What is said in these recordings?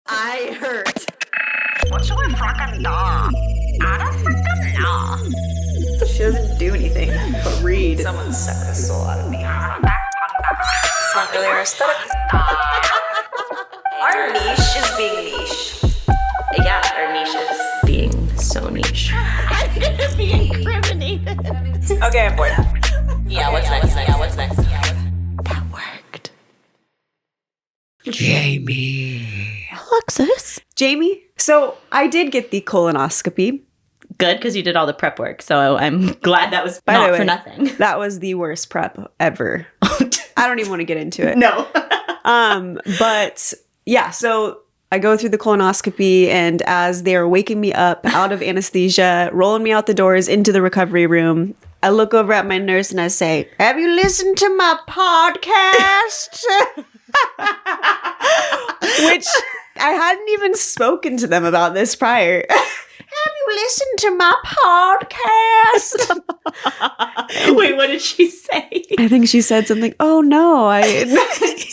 I hurt. What should we frickin' do? I don't frickin' know. She doesn't do anything but read. Someone suck the soul out of me. It's not really our aesthetic. Our niche is being niche. Yeah, our niche is being so niche. I'm gonna be incriminated. Okay, I'm bored. Yeah, what's next? That worked. Jamie. Alexis. Jamie, so I did get the colonoscopy. Good, because you did all the prep work, so I'm glad that was By not the way, for nothing. That was the worst prep ever. I don't even want to get into it. No. But yeah, so I go through the colonoscopy, and as they're waking me up out of anesthesia, rolling me out the doors into the recovery room, I look over at my nurse and I say, "Have you listened to my podcast?" Which I hadn't even spoken to them about this prior. Have you listened to my podcast? Wait, what did she say? I think she said something, "Oh no, I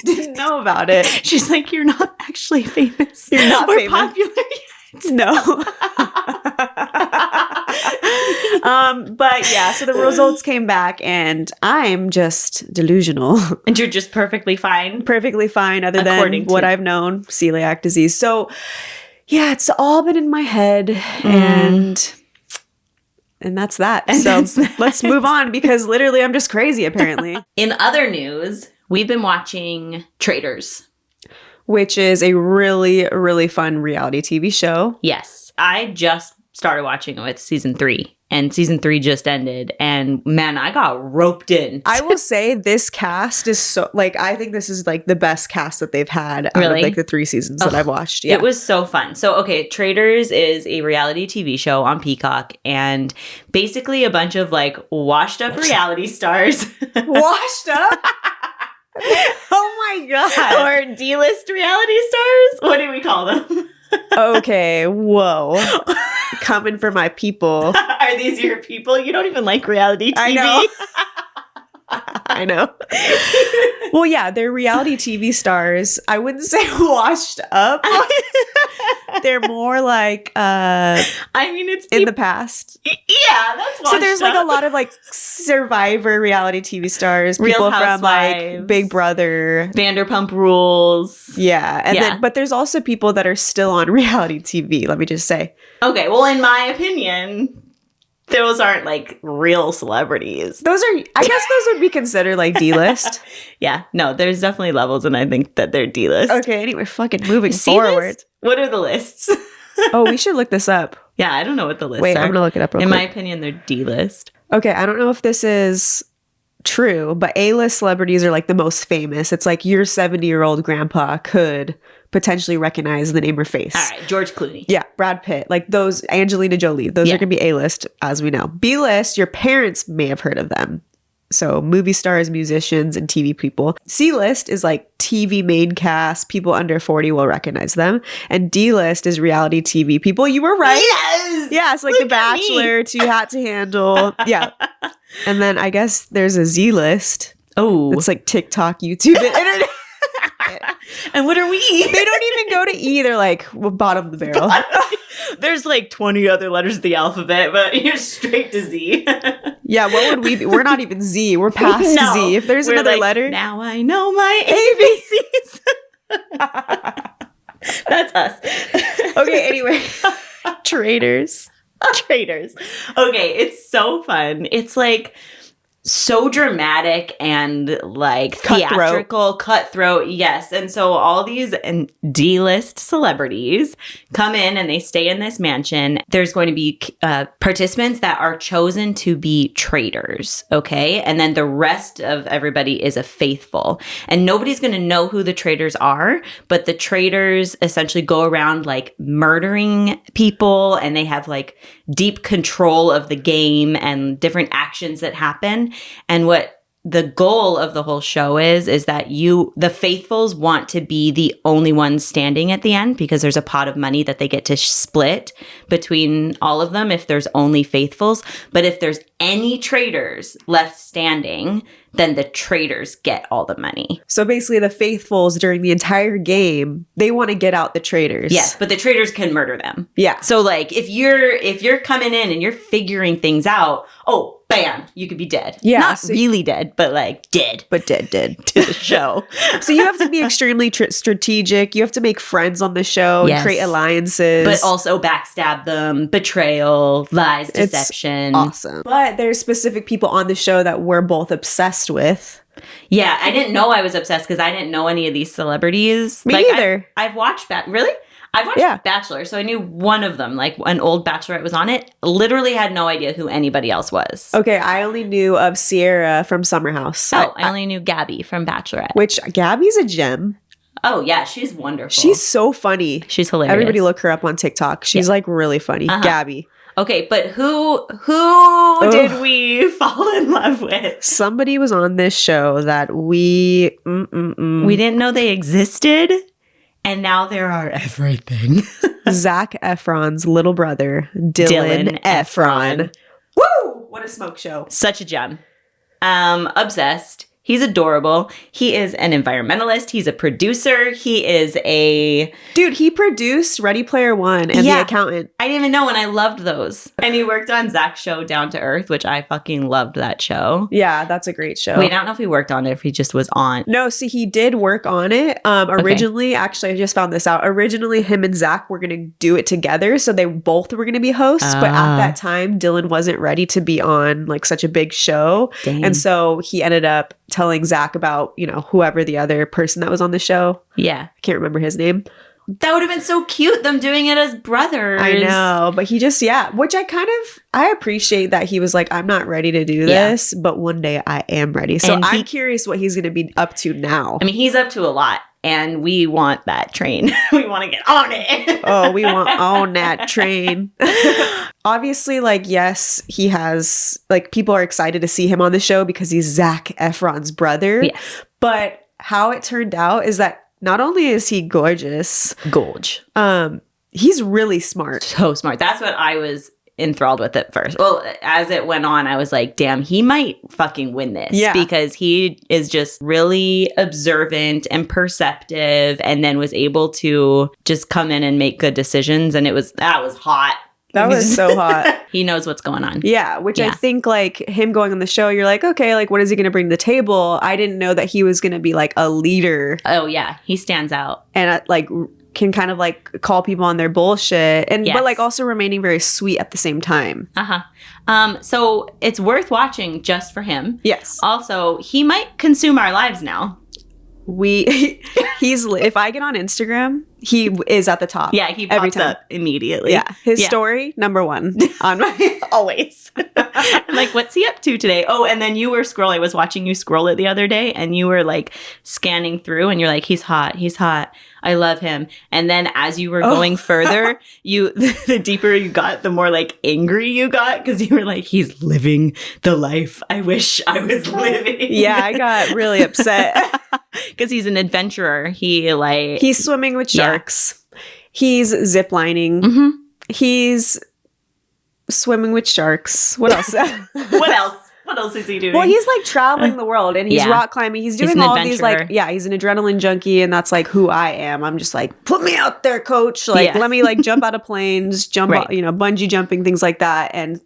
didn't know about it." She's like, you're not actually famous. You're not or famous. popular yet. No. But yeah, so the results came back and I'm just delusional. And you're just perfectly fine. Perfectly fine other According than to- what I've known, celiac disease. So yeah, it's all been in my head and that's that. And so that's that. Let's move on because literally I'm just crazy apparently. In other news, we've been watching Traitors. Which is a really, really fun reality TV show. Yes. I just started watching it with season 3. And season 3 just ended. And man, I got roped in. I will say this cast is so, like, I think this is like the best cast that they've had out Really? of like the 3 seasons that I've watched. Yeah. It was so fun. So, okay, Traitors is a reality TV show on Peacock. And basically a bunch of like washed up reality stars. washed up. Oh my God. Or D-list reality stars? What do we call them? Okay. Whoa. Coming for my people. Are these your people? You don't even like reality TV. I know. I know. Well, yeah, they're reality TV stars. I wouldn't say washed up. They're more like I mean, it's in the past. yeah, that's So there's like a up. lot of like Survivor reality TV stars, Real people from like Housewives. Big Brother. Vanderpump Rules. Yeah. And Yeah. then but there's also people that are still on reality TV, let me just say. Okay, well, in my opinion, those aren't like real celebrities. Those are I guess those would be considered like D-list. Yeah, no, there's definitely levels, and I think that they're D-list. Okay, anyway, fucking moving C-list? forward. What are the lists? Oh, we should look this up. Yeah, I don't know what the lists Wait, are. I'm gonna look it up real In quick. my opinion, they're D-list. Okay, I don't know if this is true, but A-list celebrities are like the most famous. It's like your 70-year-old grandpa could potentially recognize the name or face. All right, George Clooney. Yeah, Brad Pitt, like those, Angelina Jolie, those Yeah. are gonna be A-list, as we know. B-list, your parents may have heard of them. So movie stars, musicians, and TV people. C-list is like TV main cast. People under 40 will recognize them. And D-list is reality TV people. You were right. Yes! Yeah, it's like Look The at me. Bachelor, Too Hot to Handle. Yeah. And then I guess there's a Z-list. Oh. It's like TikTok, YouTube, and internet. And what are we? They don't even go to E. They're like bottom of the barrel. There's like 20 other letters of the alphabet, but you're straight to Z. Yeah, what would we be? We're not even Z. We're past No, Z. If there's we're another like, letter. Now I know my ABCs. That's us. Okay, anyway. Traitors. Traitors. Okay, it's so fun. It's like so dramatic and like Cutthroat. theatrical, cutthroat. Yes. And so all these D-list celebrities come in and they stay in this mansion. There's going to be participants that are chosen to be traitors. Okay. And then the rest of everybody is a faithful. And nobody's going to know who the traitors are, but the traitors essentially go around like murdering people, and they have like deep control of the game and different actions that happen. And what the goal of the whole show is that the faithfuls want to be the only ones standing at the end, because there's a pot of money that they get to split between all of them if there's only faithfuls. But if there's any traitors left standing, then the traitors get all the money. So basically the faithfuls during the entire game, they want to get out the traitors. Yes, but the traitors can murder them. Yeah. So like if you're coming in and you're figuring things out, oh, bam, you could be dead. Yeah, Not so- really dead, but like dead. But dead. To the show. So you have to be extremely strategic. You have to make friends on the show Yes. and create alliances. But also backstab them, betrayal, lies, It's deception. awesome. But there's specific people on the show that we're both obsessed with. Yeah, I didn't know I was obsessed because I didn't know any of these celebrities. Me neither. I've watched really? I've watched Bachelor, so I knew one of them, like an old Bachelorette was on it. Literally had no idea who anybody else was. Okay, I only knew of Sierra from Summer House. Oh, I only knew Gabby from Bachelorette. Which Gabby's a gem. Oh, yeah, she's wonderful. She's so funny. She's hilarious. Everybody look her up on TikTok. She's like really funny. Uh-huh. Gabby. Okay, but who did we fall in love with? Somebody was on this show that we We didn't know they existed, and now they're our everything. Zac Efron's little brother, Dylan Efron. Woo! What a smoke show. Such a gem. Obsessed. He's adorable. He is an environmentalist. He's a producer. He is a... Dude, he produced Ready Player One and The Accountant. I didn't even know, and I loved those. And he worked on Zach's show Down to Earth, which I fucking loved that show. Yeah, that's a great show. Wait, I don't know if he worked on it, if he just was on. No, see, he did work on it. Originally, actually, I just found this out. Originally, him and Zach were going to do it together. So they both were going to be hosts. But at that time, Dylan wasn't ready to be on like such a big show. Dang. And so he ended up telling Zach about, whoever the other person that was on the show. Yeah. I can't remember his name. That would have been so cute, them doing it as brothers. I know, but he just, which I appreciate that he was like, I'm not ready to do this, but one day I am ready. So And I'm curious what he's going to be up to now. I mean, he's up to a lot, and we want that train. We want to get on it. Oh, we want on that train. Obviously, yes, he has, people are excited to see him on the show because he's Zac Efron's brother. Yes. But how it turned out is that not only is he gorgeous, he's really smart. So smart. That's what I was enthralled with at first. Well, as it went on, I was like, damn, he might fucking win this. Yeah. Because he is just really observant and perceptive, and then was able to just come in and make good decisions. And that was hot. That was so hot. He knows what's going on. Yeah, which Yeah. I think him going on the show, you're like, okay, what is he going to bring to the table? I didn't know that he was going to be a leader Oh, yeah. He stands out. and can kind of call people on their bullshit and Yes. but also remaining very sweet at the same time. So it's worth watching just for him. Yes. Also, he might consume our lives now. He's if I get on Instagram, he is at the top. Yeah, he pops up immediately. Yeah, his story number one on my always. I'm like, what's he up to today? Oh, and then you were scrolling. I was watching you scroll it the other day, and you were scanning through, and you're like, he's hot. I love him. And then as you were going further, the deeper you got, the more angry you got, because you were like, he's living the life I wish I was living. Yeah, I got really upset because he's an adventurer. He's swimming with sharks. He's ziplining. Mm-hmm. He's swimming with sharks. What else? What else? What else is he doing? Well, he's traveling the world and he's rock climbing. He's doing all these he's an adrenaline junkie, and that's who I am. I'm just put me out there, coach. Let me jump out of planes, jump out, bungee jumping, things like that. And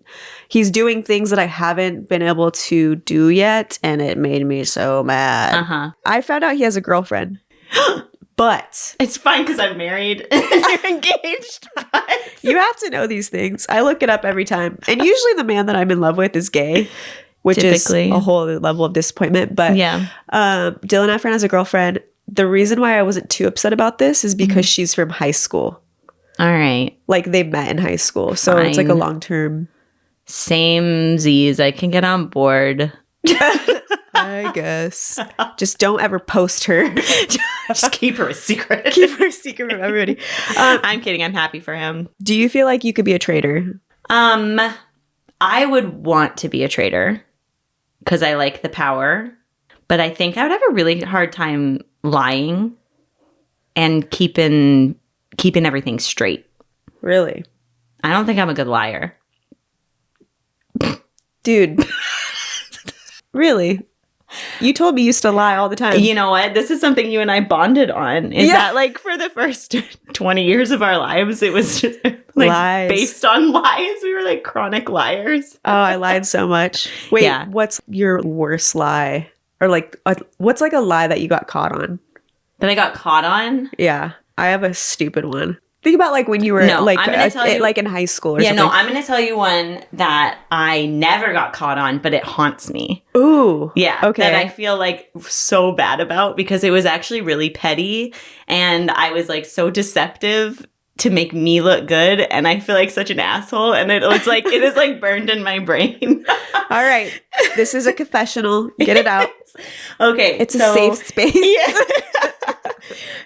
he's doing things that I haven't been able to do yet, and it made me so mad. I found out he has a girlfriend. But it's fine because I'm married and you're engaged. But you have to know these things. I look it up every time. And usually the man that I'm in love with is gay, which typically is a whole other level of disappointment. But yeah. Dylan Efron has a girlfriend. The reason why I wasn't too upset about this is because she's from high school. All right. They met in high school. So it's a long-term. Same Z's. I can get on board. I guess. Just don't ever post her. Just keep her a secret. Keep her a secret from everybody. I'm kidding. I'm happy for him. Do you feel like you could be a traitor? I would want to be a traitor because I like the power, but I think I would have a really hard time lying and keeping everything straight. Really? I don't think I'm a good liar. Dude. Really? You told me you used to lie all the time. You know what? This is something you and I bonded on. Is Yeah. that like for the first 20 years of our lives, it was just like Lies. based on lies. We were like chronic liars. Oh, I lied so much. Wait, Yeah. what's your worst lie? Or like, what's like a lie that you got caught on? That I got caught on. Yeah, I have a stupid one. Think about like when you were No, like I'm gonna tell you- like in high school or Yeah, something. no, I'm going to tell you one that I never got caught on, but it haunts me. Ooh. Yeah. Okay. That I feel like so bad about because it was actually really petty and I was like so deceptive to make me look good. And I feel like such an asshole. And it was like, it is like burned in my brain. All right. This is a confessional. Get it out. Okay. It's a safe space. Yeah.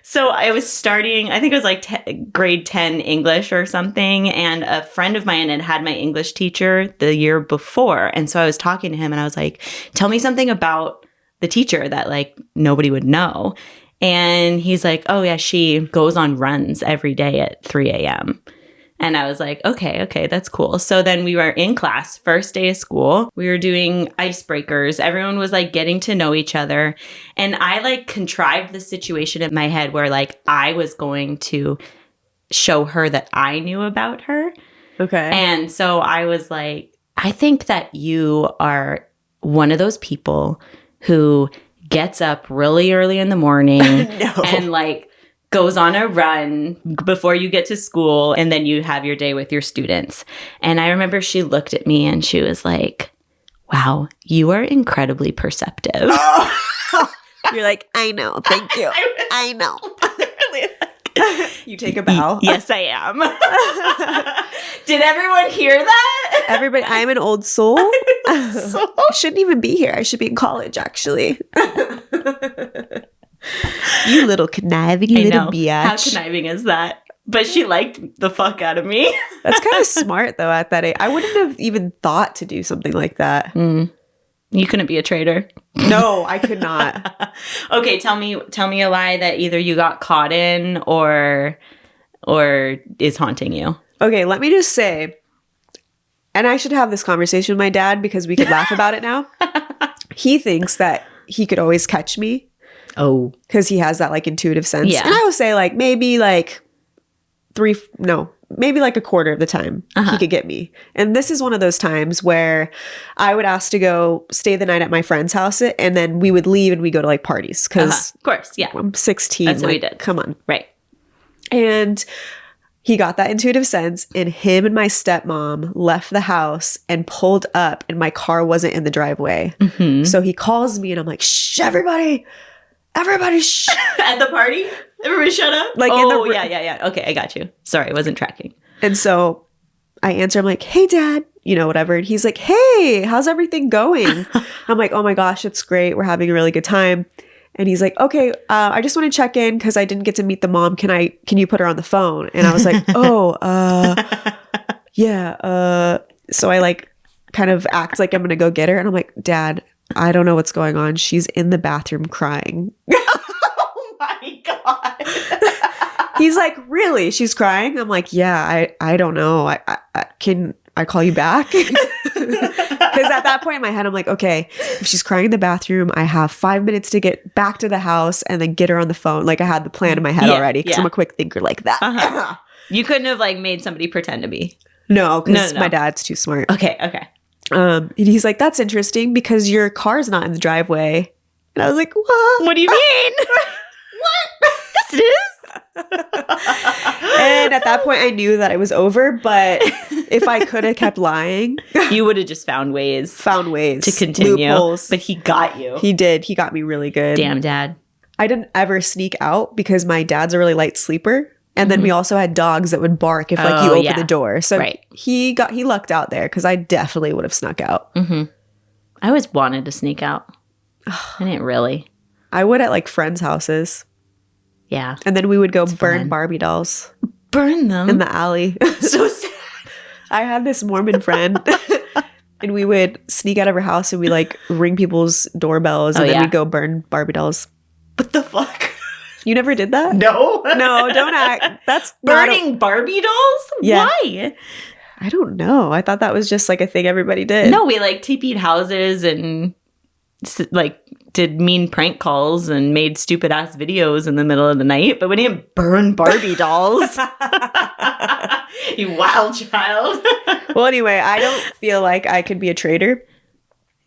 So I was starting, I think it was like grade 10 English or something. And a friend of mine had my English teacher the year before. And so I was talking to him and I was like, tell me something about the teacher that like nobody would know. And he's like, oh yeah, she goes on runs every day at 3 a.m. And I was like, okay, that's cool. So then we were in class, first day of school. We were doing icebreakers. Everyone was like getting to know each other. And I like contrived the situation in my head where like I was going to show her that I knew about her. Okay. And so I was like, I think that you are one of those people who gets up really early in the morning and like goes on a run before you get to school and then you have your day with your students. And I remember she looked at me and she was like, wow, you are incredibly perceptive. You're like, I know. Thank you. I know. You take a bow. Yes, I am. Did everyone hear that? Everybody, I'm an old soul. I shouldn't even be here. I should be in college, actually. You little conniving I little know. biatch. How conniving is that? But she liked the fuck out of me. That's kind of smart, though, at that age. I wouldn't have even thought to do something like that. You couldn't be a traitor. No, I could not. Okay, tell me a lie that either you got caught in or is haunting you. Okay, let me just say, and I should have this conversation with my dad because we could laugh about it now. He thinks that he could always catch me. Oh. Because he has that like intuitive sense. Yeah. And I would say like maybe like maybe like a quarter of the time he could get me. And this is one of those times where I would ask to go stay the night at my friend's house and then we would leave and we go to like parties because Of course, yeah. I'm 16. That's what we like, did. Come on. Right. And he got that intuitive sense and him and my stepmom left the house and pulled up and my car wasn't in the driveway. Mm-hmm. So he calls me and I'm like, shh, everybody shh. At the party? Everybody shut up? Like in oh, the yeah. Okay, I got you. Sorry, I wasn't tracking. And so I answer, I'm like, hey, Dad, you know, whatever. And he's like, hey, how's everything going? I'm like, oh my gosh, it's great. We're having a really good time. And he's like, okay, I just want to check in because I didn't get to meet the mom. Can you put her on the phone? And I was like, yeah. So I like kind of act like I'm going to go get her. And I'm like, Dad, I don't know what's going on. She's in the bathroom crying. Oh my God. He's like, really? She's crying? I'm like, yeah, I don't know. I can I call you back? Because at that point in my head, I'm like, okay, if she's crying in the bathroom, I have 5 minutes to get back to the house and then get her on the phone. Like I had the plan in my head already because I'm a quick thinker like that. You couldn't have like made somebody pretend to be. No, because No. my dad's too smart. Okay. And he's like, that's interesting because your car's not in the driveway. And I was like, what? What do you mean? What? Yes, it is. And at that point, I knew that it was over. But if I could have kept lying, You would have just found ways to continue. loopholes. But he got you. He did. He got me really good. Damn, Dad. I didn't ever sneak out because my dad's a really light sleeper. And then we also had dogs that would bark if like you open the door. So he lucked out there because I definitely would have snuck out. Mm-hmm. I always wanted to sneak out. I didn't really. I would at like friends' houses. Yeah. And then we would go burn fun. Barbie dolls Burn them. in the alley. So sad. I had this Mormon friend and we would sneak out of her house and we like ring people's doorbells and then we'd go burn Barbie dolls. What the fuck? You never did that? No. No, don't act. That's Burning Barbie dolls? Yeah. Why? I don't know. I thought that was just like a thing everybody did. No, we like TP'd houses and like did mean prank calls and made stupid ass videos in the middle of the night, but we didn't burn Barbie dolls. You wild child. Well, anyway, I don't feel like I could be a traitor.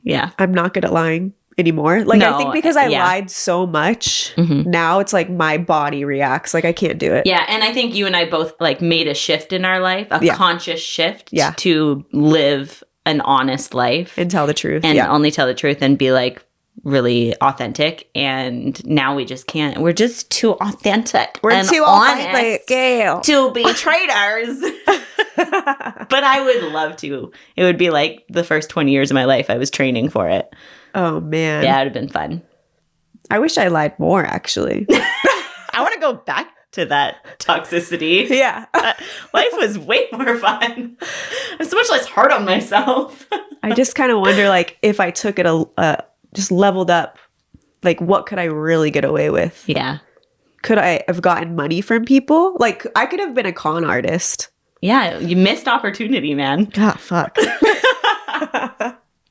Yeah. I'm not good at lying anymore. Like, No, I think because I yeah. lied so much, Mhm. now it's like my body reacts. Like, I can't do it. Yeah, and I think you and I both like made a shift in our life, a Yeah. conscious shift Yeah. to live an honest life And tell the truth. and yeah. only tell the truth and be like really authentic. And now we just can't. We're just too authentic. We're and too honest authentic, Gail. to be traitors. But I would love to. It would be like the first 20 years of my life I was training for it. Oh, man. Yeah, it would have been fun. I wish I lied more, actually. I want to go back to that toxicity. Yeah. Life was way more fun. I'm so much less hard on myself. I just kind of wonder, like, if I took it just leveled up, like, what could I really get away with? Yeah. Could I have gotten money from people? Like, I could have been a con artist. Yeah, you missed opportunity, man. God, fuck.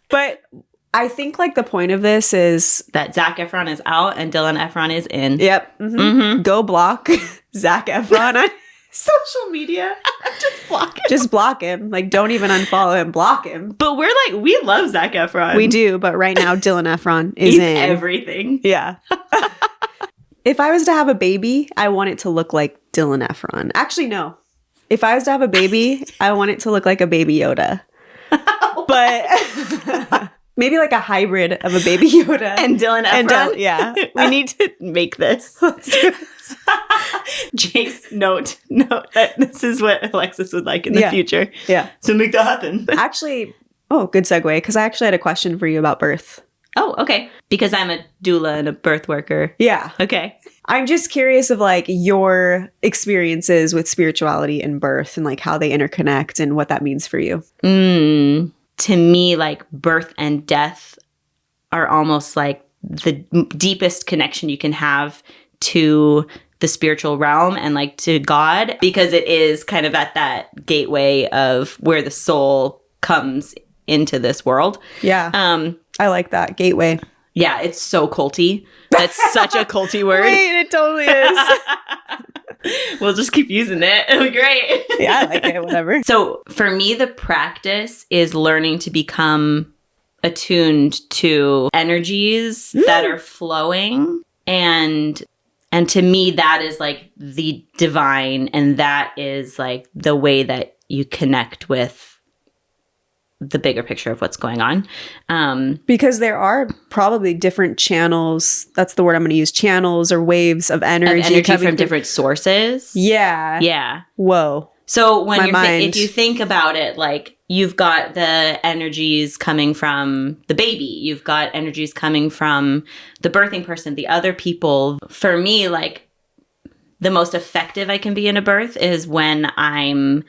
But I think, like, the point of this is, That Zac Efron is out and Dylan Efron is in. yep, Mhm. go block Zac Efron on social media. Just block it. Just block him. Like, don't even unfollow him. Block him. But we're like, we love Zac Efron. We do, but right now, Dylan Efron is He's in. everything. Yeah. If I was to have a baby, I want it to look like Dylan Efron. Actually, no. If I was to have a baby, I want it to look like a baby Yoda. But maybe like a hybrid of a baby Yoda. And Dylan Efron. Yeah. We need to make this. Jake's note that this is what Alexis would like in the Yeah. future. Yeah. So make that happen. Actually, good segue, because I actually had a question for you about birth. Oh, okay. Because I'm a doula and a birth worker. Yeah. Okay. I'm just curious of like your experiences with spirituality and birth and like how they interconnect and what that means for you. To me, like birth and death are almost like the deepest connection you can have to the spiritual realm and like to God, because it is kind of at that gateway of where the soul comes into this world. Yeah. I like that. Gateway. Yeah, it's so culty. That's such a culty word. Wait, it totally is. We'll just keep using it. It'll be great. Yeah, I like it. Whatever. So for me, the practice is learning to become attuned to energies that are flowing. And to me, that is like the divine. And that is like the way that you connect with the bigger picture of what's going on. Because there are probably different channels. That's the word I'm going to use. Channels or waves of energy, Energy coming from through- different sources. Yeah. Yeah. Whoa. So when My you're mind. if you think about it, like you've got the energies coming from the baby, you've got energies coming from the birthing person, the other people. For me, like the most effective I can be in a birth is when I'm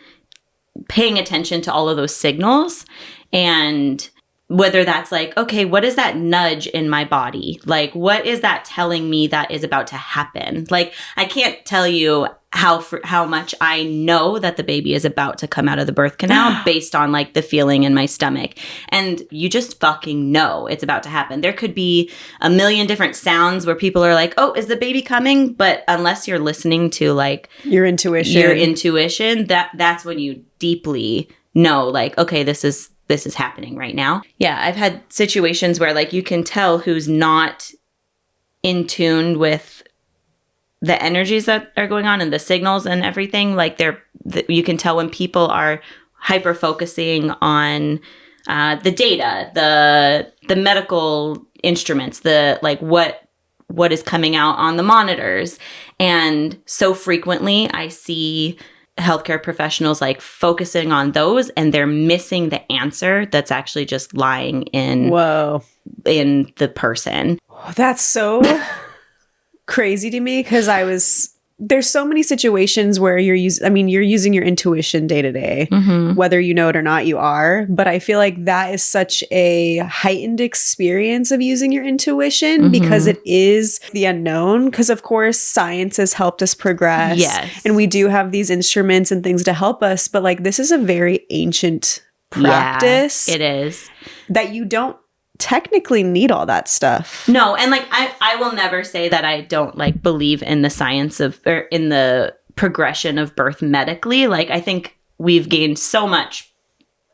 paying attention to all of those signals, and whether that's like, okay, what is that nudge in my body? Like, what is that telling me that is about to happen? Like, I can't tell you how much I know that the baby is about to come out of the birth canal based on like the feeling in my stomach. And you just fucking know it's about to happen. There could be a million different sounds where people are like, oh, is the baby coming? But unless you're listening to like Your intuition. that's when you deeply know like, okay, this is happening right now. Yeah, I've had situations where like you can tell who's not in tune with the energies that are going on and the signals and everything. Like you can tell when people are hyper focusing on the data, the medical instruments, the like what is coming out on the monitors. And so frequently I see healthcare professionals like focusing on those, and they're missing the answer that's actually just lying in the person. That's so crazy to me, because there's so many situations where you're using your intuition day to day, whether you know it or not, you are. But I feel like that is such a heightened experience of using your intuition because it is the unknown. Because of course, science has helped us progress. Yes. And we do have these instruments and things to help us. But like, this is a very ancient practice. Yeah, it is. That you don't technically need all that stuff. No, and like I will never say that I don't like believe in the science of or in the progression of birth medically. Like I think we've gained so much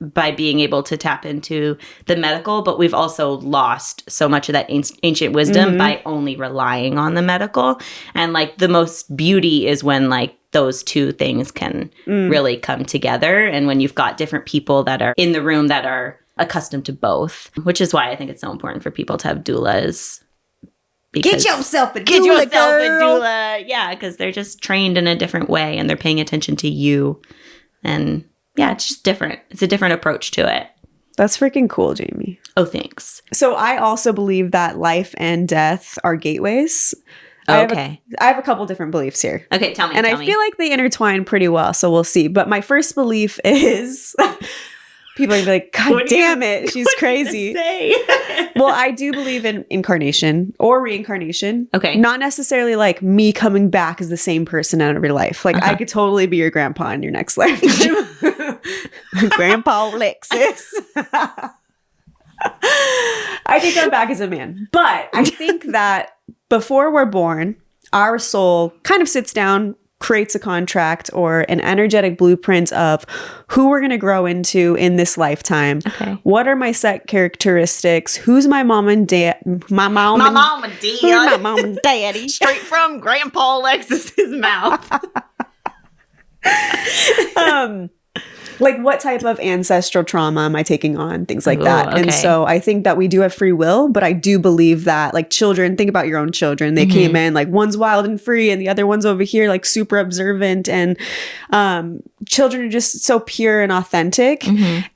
by being able to tap into the medical, but we've also lost so much of that ancient wisdom by only relying on the medical. And like the most beauty is when like those two things can really come together, and when you've got different people that are in the room that are accustomed to both, which is why I think it's so important for people to have doulas. Get yourself a Get doula, yourself girl. a doula. Yeah, because they're just trained in a different way and they're paying attention to you. And yeah, it's just different. It's a different approach to it. That's freaking cool, Jamie. Oh, thanks. So I also believe that life and death are gateways. Okay. I have a couple different beliefs here. Okay, tell me. And I feel like they intertwine pretty well, so we'll see. But my first belief is people are gonna be like, God damn it, she's crazy. Well, I do believe in incarnation or reincarnation. Okay. Not necessarily like me coming back as the same person in every life. Like I could totally be your grandpa in your next life. Grandpa Alexis. I could come back as a man. But I think that before we're born, our soul kind of sits down, creates a contract or an energetic blueprint of who we're going to grow into in this lifetime. Okay. What are my set characteristics? Who's my mom and dad? My mom and Who's my mom and daddy? Straight from Grandpa Alexis's mouth. Like what type of ancestral trauma am I taking on? Things like that. Okay. And so I think that we do have free will, but I do believe that like children, think about your own children. They came in like one's wild and free and the other one's over here like super observant, and children are just so pure and authentic.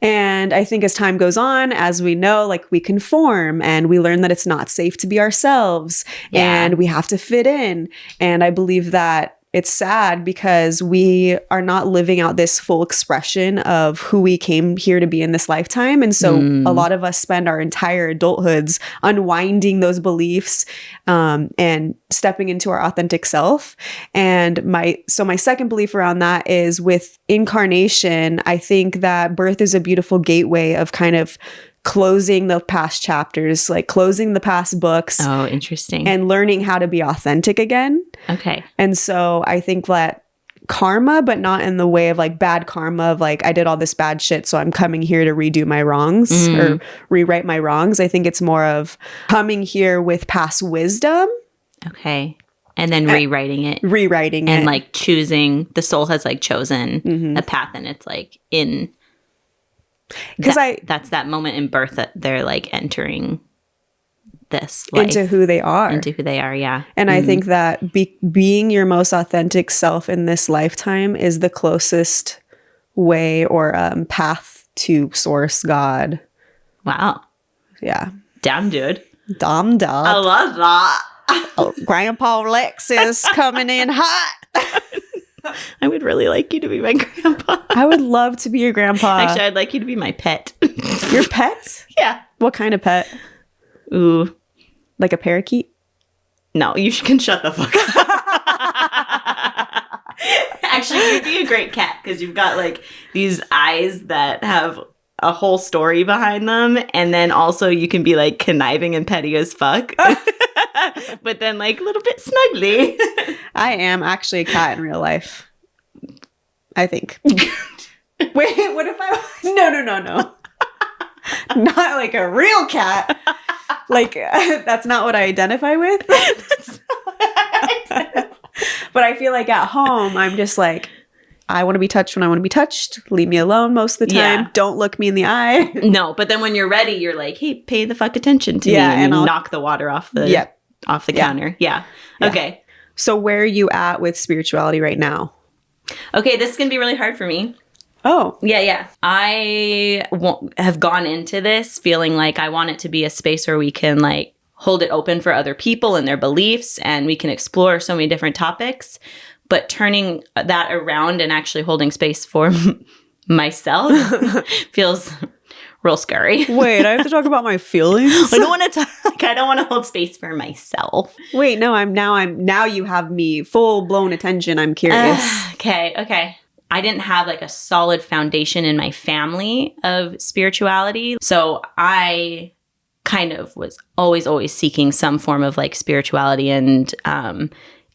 And I think as time goes on, as we know, like we conform and we learn that it's not safe to be ourselves and we have to fit in. And I believe that it's sad because we are not living out this full expression of who we came here to be in this lifetime. And so a lot of us spend our entire adulthoods unwinding those beliefs and stepping into our authentic self. And my second belief around that is with incarnation, I think that birth is a beautiful gateway of kind of closing the past chapters, like closing the past books. Oh, interesting. And learning how to be authentic again. Okay. And so I think that karma, but not in the way of like bad karma of like, I did all this bad shit, so I'm coming here to redo my wrongs or rewrite my wrongs. I think it's more of coming here with past wisdom. Okay. And then rewriting it. And like choosing, the soul has like chosen a path, and it's like in... Because that's that moment in birth that they're like entering this life. Into who they are. Yeah. And I think that being your most authentic self in this lifetime is the closest way or path to source, God. Wow. Yeah. Damn, dude. Damn, dog. I love that. Oh, Grandpa Alexis coming in hot. I would really like you to be my grandpa. I would love to be your grandpa. Actually, I'd like you to be my pet. Your pet? Yeah. What kind of pet? Ooh. Like a parakeet? No, you can shut the fuck up. Actually, you'd be a great cat because you've got like these eyes that have a whole story behind them. And then also you can be like conniving and petty as fuck. But then like a little bit snuggly. I am actually a cat in real life. I think. Wait, what if I... No. Not like a real cat. Like, that's not what I identify with. But I feel like at home, I'm just like, I want to be touched when I want to be touched. Leave me alone most of the time. Yeah. Don't look me in the eye. No, but then when you're ready, you're like, hey, pay the fuck attention to me. And I'll knock the water off the counter. Yeah. Okay. So where are you at with spirituality right now? Okay, this is going to be really hard for me. Oh. Yeah. I have gone into this feeling like I want it to be a space where we can like hold it open for other people and their beliefs, and we can explore so many different topics. But turning that around and actually holding space for myself feels real scary. Wait, I have to talk about my feelings? I don't want to talk. Like, I don't want to hold space for myself. Wait, no, now you have me full blown attention. I'm curious. Okay. I didn't have like a solid foundation in my family of spirituality. So I kind of was always seeking some form of like spirituality and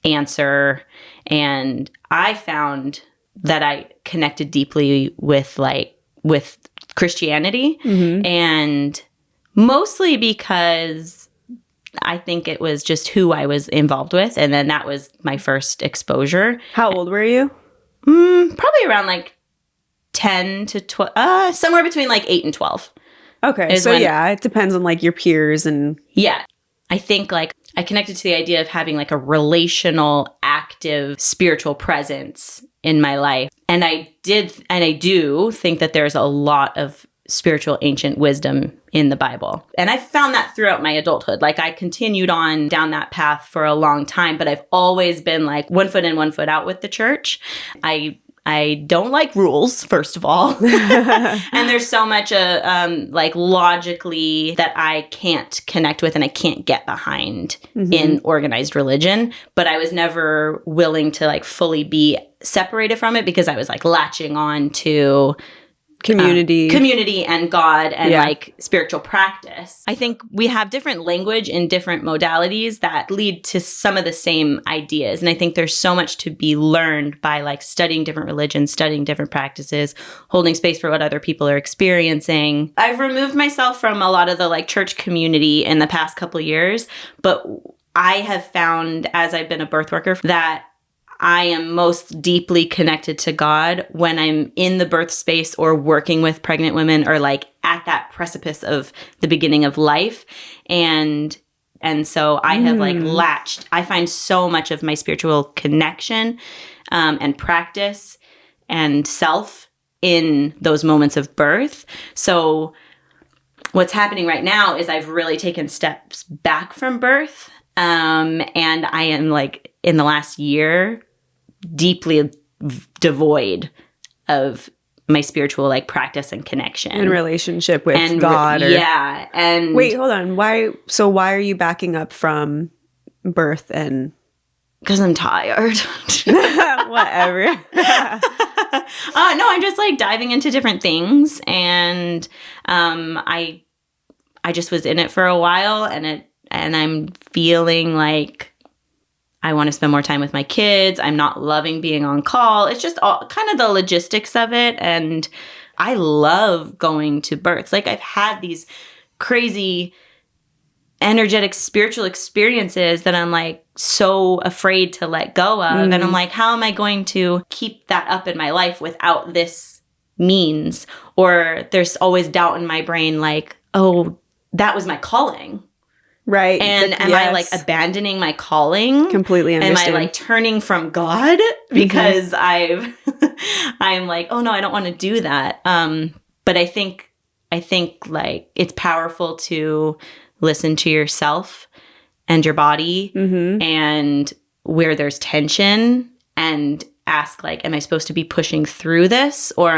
answer. And I found that I connected deeply with Christianity, and mostly because I think it was just who I was involved with. And then that was my first exposure. How old were you? Probably around like 10 to 12, somewhere between like 8 and 12. Okay. So yeah, it depends on like your peers and. Yeah. I think like I connected to the idea of having like a relational, active, spiritual presence in my life. And I do think that there's a lot of spiritual ancient wisdom in the Bible. And I found that throughout my adulthood. Like I continued on down that path for a long time, but I've always been like 1 foot in, 1 foot out with the church. I don't like rules, first of all. And there's so much like logically that I can't connect with and I can't get behind in organized religion. But I was never willing to like fully be separated from it because I was like latching on to community and God and like spiritual practice. I think we have different language in different modalities that lead to some of the same ideas. And I think there's so much to be learned by like studying different religions, studying different practices, holding space for what other people are experiencing. I've removed myself from a lot of the like church community in the past couple of years, but I have found as I've been a birth worker that I am most deeply connected to God when I'm in the birth space or working with pregnant women or like at that precipice of the beginning of life. And so I have like latched. I find so much of my spiritual connection and practice and self in those moments of birth. So what's happening right now is I've really taken steps back from birth. And I am like in the last year deeply devoid of my spiritual like practice and connection and relationship with God. And wait, hold on. Why are you backing up from birth? And because I'm tired. Whatever. No, I'm just like diving into different things, and I just was in it for a while, and I'm feeling like I want to spend more time with my kids. I'm not loving being on call. It's just all kind of the logistics of it. And I love going to births. Like I've had these crazy energetic spiritual experiences that I'm like so afraid to let go of. And I'm like, how am I going to keep that up in my life without this means? Or there's always doubt in my brain like, oh, that was my calling. Right. And am I like abandoning my calling? Completely understand. Am I like turning from God because I'm like, oh no, I don't want to do that. But I think like it's powerful to listen to yourself and your body and where there's tension and ask like, am I supposed to be pushing through this or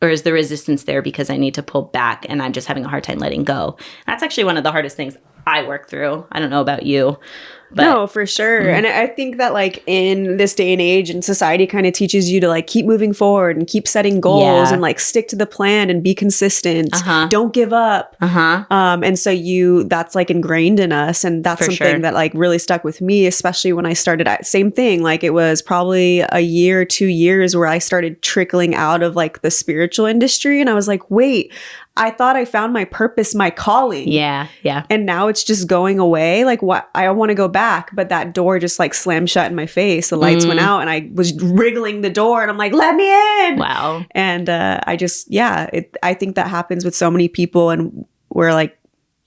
is the resistance there because I need to pull back and I'm just having a hard time letting go? That's actually one of the hardest things I work through. I don't know about you. But, no, for sure. And I think that like in this day and age and society kind of teaches you to like keep moving forward and keep setting goals and like stick to the plan and be consistent. Don't give up. And so that's like ingrained in us. And that's something that like really stuck with me, especially when I started same thing. Like it was probably a year, 2 years where I started trickling out of like the spiritual industry. And I was like, wait, I thought I found my purpose, my calling. Yeah. And now it's just going away. Like what? I want to go back, but that door just like slammed shut in my face. The lights went out and I was wriggling the door and I'm like, let me in. Wow. And I think that happens with so many people and we're like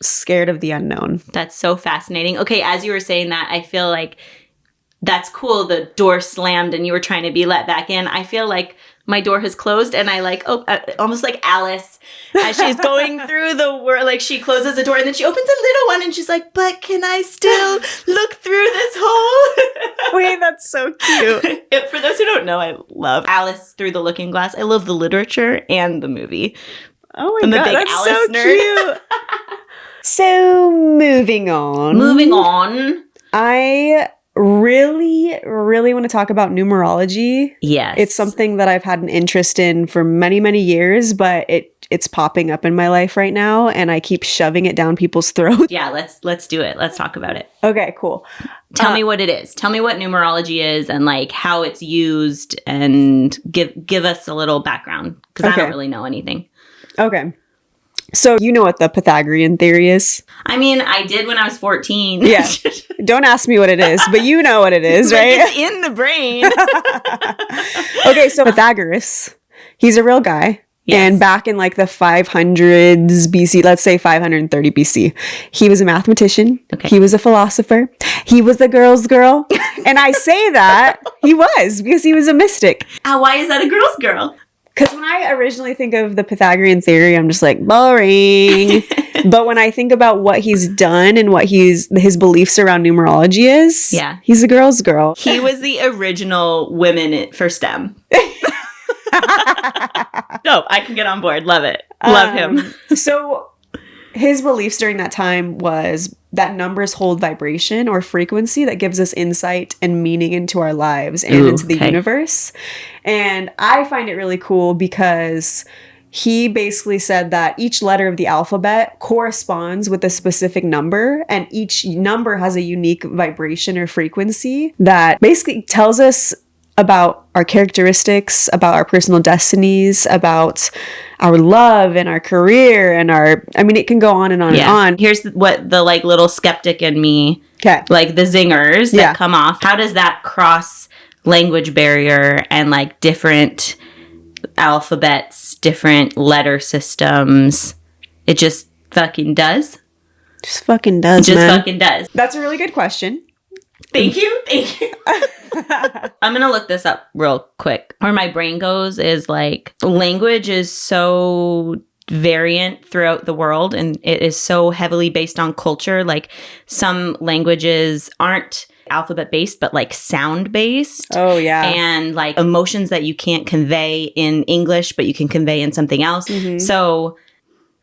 scared of the unknown. That's so fascinating. Okay, as you were saying that, I feel like that's cool. The door slammed and you were trying to be let back in. I feel like my door has closed and I like, almost like Alice as she's going through the world, like she closes the door and then she opens a little one and she's like, but can I still look through this hole? Wait, that's so cute. For those who don't know, I love Alice Through the Looking Glass. I love the literature and the movie. Oh I'm my a God, big that's Alice so nerd. cute. So moving on. Moving on. I really, really want to talk about numerology. Yes. It's something that I've had an interest in for many, many years, but it's popping up in my life right now, and I keep shoving it down people's throats. Yeah, let's do it. Let's talk about it. Okay, cool. Tell me what it is. Tell me what numerology is and like how it's used, and give us a little background, because I don't really know anything. Okay. So you know what the Pythagorean theory is? I mean, I did when I was 14. Yeah. Don't ask me what it is, but you know what it is, right? It's in the brain. Okay, so Pythagoras, he's a real guy. Yes. And back in like the 500s BC, let's say 530 BC, he was a mathematician. Okay. He was a philosopher. He was the girl's girl. And I say that he was because he was a mystic. Why is that a girl's girl? Because when I originally think of the Pythagorean theory, I'm just like, boring. But when I think about what he's done and what his beliefs around numerology is, yeah, he's a girl's girl. He was the original women for STEM. Dope. I can get on board. Love it. Love him. So his beliefs during that time was that numbers hold vibration or frequency that gives us insight and meaning into our lives and into the universe. And I find it really cool because he basically said that each letter of the alphabet corresponds with a specific number, and each number has a unique vibration or frequency that basically tells us about our characteristics, about our personal destinies, about our love and our career and it can go on and on and on. Here's what the like little skeptic in me, like the zingers that come off. How does that cross language barrier and like different alphabets, different letter systems? It just fucking does. Just fucking does, Just man. fucking does. That's a really good question. Thank you. I'm going to look this up real quick. Where my brain goes is like language is so variant throughout the world, and it is so heavily based on culture. Like some languages aren't alphabet based, but like sound based. Oh, yeah. And like emotions that you can't convey in English, but you can convey in something else. Mm-hmm. So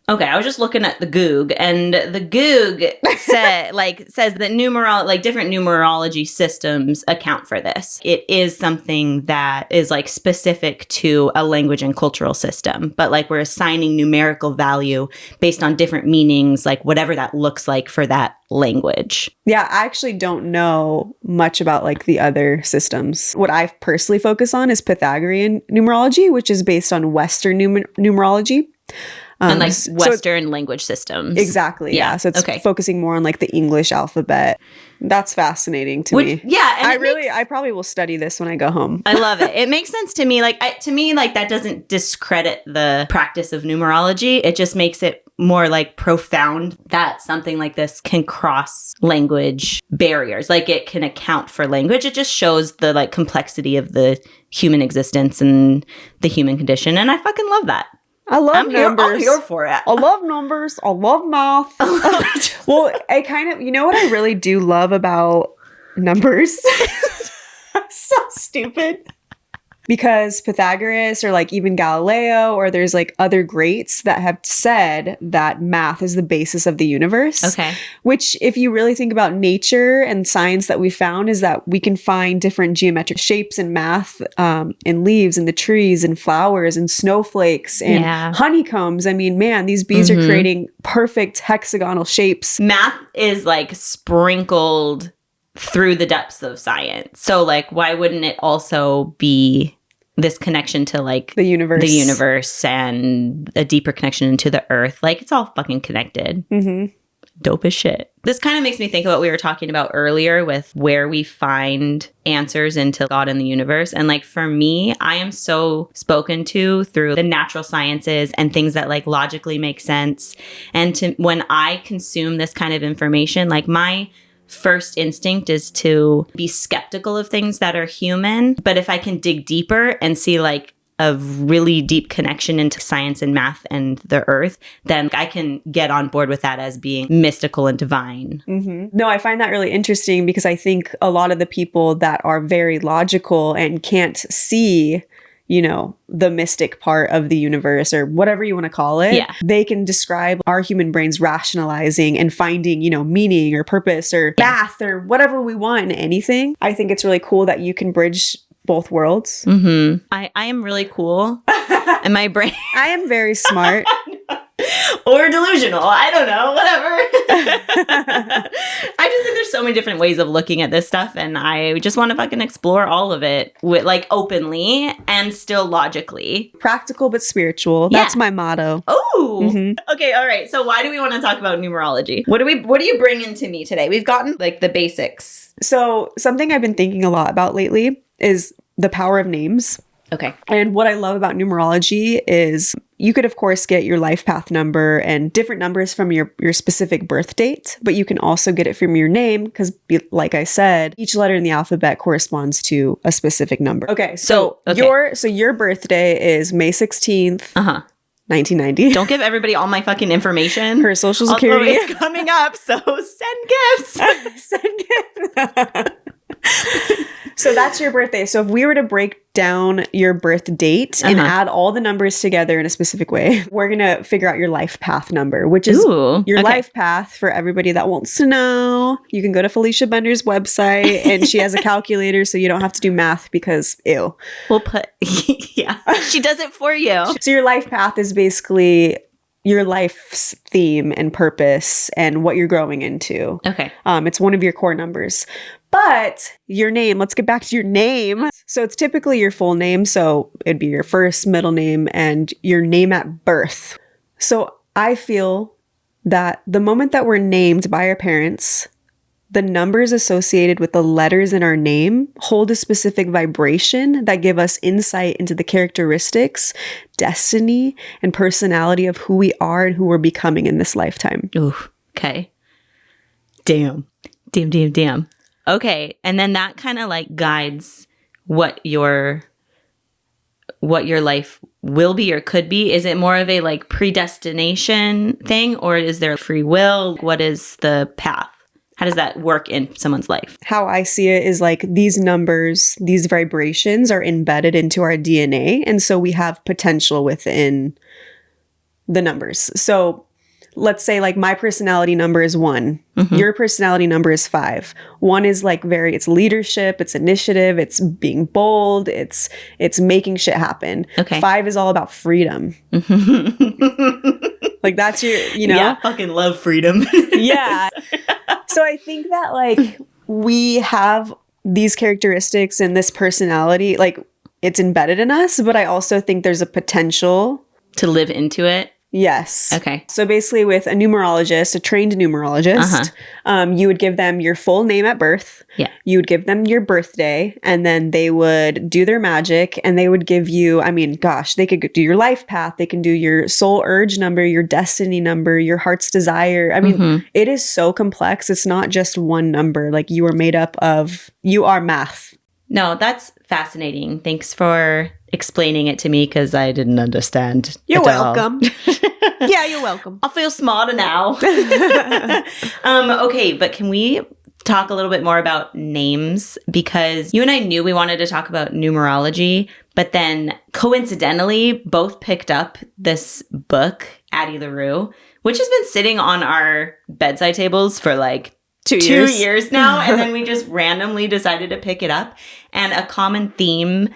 okay, I was just looking at the Goog, and the Goog says that different numerology systems account for this. It is something that is like specific to a language and cultural system, but like we're assigning numerical value based on different meanings, like whatever that looks like for that language. Yeah, I actually don't know much about like the other systems. What I personally focus on is Pythagorean numerology, which is based on Western numerology. And like Western language systems. Exactly. Yeah. So it's focusing more on like the English alphabet. That's fascinating to me. Yeah. And I probably will study this when I go home. I love it. It makes sense to me. To me, that doesn't discredit the practice of numerology. It just makes it more like profound that something like this can cross language barriers. Like it can account for language. It just shows the like complexity of the human existence and the human condition. And I fucking love that. I love numbers. I'm here for it. I love numbers. I love math. Well, I kind of, you know what I really do love about numbers? So stupid. Because Pythagoras or like even Galileo or there's like other greats that have said that math is the basis of the universe. Okay. Which if you really think about nature and science that we found is that we can find different geometric shapes in math in leaves and the trees and flowers and snowflakes and honeycombs. I mean, man, these bees are creating perfect hexagonal shapes. Math is like sprinkled through the depths of science. So like why wouldn't it also be this connection to like the universe and a deeper connection into the earth? Like it's all fucking connected. Dope as shit. This kind of makes me think of what we were talking about earlier with where we find answers into God and the universe. And like for me, I am so spoken to through the natural sciences and things that like logically make sense. And when I consume this kind of information, like my first instinct is to be skeptical of things that are human. But if I can dig deeper and see like a really deep connection into science and math and the earth, then I can get on board with that as being mystical and divine. No, I find that really interesting because I think a lot of the people that are very logical and can't see you know, the mystic part of the universe or whatever you want to call it. Yeah. They can describe our human brains rationalizing and finding, you know, meaning or purpose or math or whatever we want in anything. I think it's really cool that you can bridge both worlds. Mm-hmm. I am really cool. And my brain... I am very smart. Or delusional. I don't know. Whatever. I just think there's so many different ways of looking at this stuff, and I just want to fucking explore all of it with like openly and still logically. Practical but spiritual. Yeah. That's my motto. Oh. Okay, all right. So why do we want to talk about numerology? What do you bring into me today? We've gotten like the basics. So something I've been thinking a lot about lately is the power of names. Okay. And what I love about numerology is you could, of course, get your life path number and different numbers from your specific birth date, but you can also get it from your name because, like I said, each letter in the alphabet corresponds to a specific number. Okay, so your birthday is May 16th, 1990. Don't give everybody all my fucking information. Her social security. Although it's coming up, so send gifts. Send gifts. So that's your birthday. So if we were to break down your birth date and add all the numbers together in a specific way, we're going to figure out your life path number, which is your life path for everybody that wants to know. You can go to Felicia Bender's website and she has a calculator so you don't have to do math because ew. We'll put, yeah, she does it for you. So your life path is basically your life's theme and purpose and what you're growing into. Okay. It's one of your core numbers. But your name, let's get back to your name. So it's typically your full name. So it'd be your first, middle name, and your name at birth. So I feel that the moment that we're named by our parents, the numbers associated with the letters in our name hold a specific vibration that give us insight into the characteristics, destiny, and personality of who we are and who we're becoming in this lifetime. Ooh, okay. Damn. Okay, and then that kind of like guides what your life will be or could be. Is it more of a like predestination thing, or is there free will? What is the path? How does that work in someone's life? How I see it is like these numbers, these vibrations are embedded into our DNA, and so we have potential within the numbers. So let's say like my personality number is 1. Your personality number is 5. 1 is like it's leadership, it's initiative, it's being bold, it's making shit happen. Okay. 5 is all about freedom. Like that's your, you know? Yeah, I fucking love freedom. Yeah. So I think that like we have these characteristics and this personality, like it's embedded in us, but I also think there's a potential to live into it. Yes. Okay. So basically with a numerologist, a trained numerologist, you would give them your full name at birth. Yeah. You would give them your birthday, and then they would do their magic, and they would give you, I mean, gosh, they could do your life path. They can do your soul urge number, your destiny number, your heart's desire. I mean, it is so complex. It's not just one number. Like you are made up of, you are math. No, that's fascinating. Thanks for explaining it to me because I didn't understand. You're welcome. Yeah, you're welcome. I feel smarter now. Okay, but can we talk a little bit more about names? Because you and I knew we wanted to talk about numerology, but then coincidentally both picked up this book, Addie LaRue, which has been sitting on our bedside tables for like 2 years now. And then we just randomly decided to pick it up. And a common theme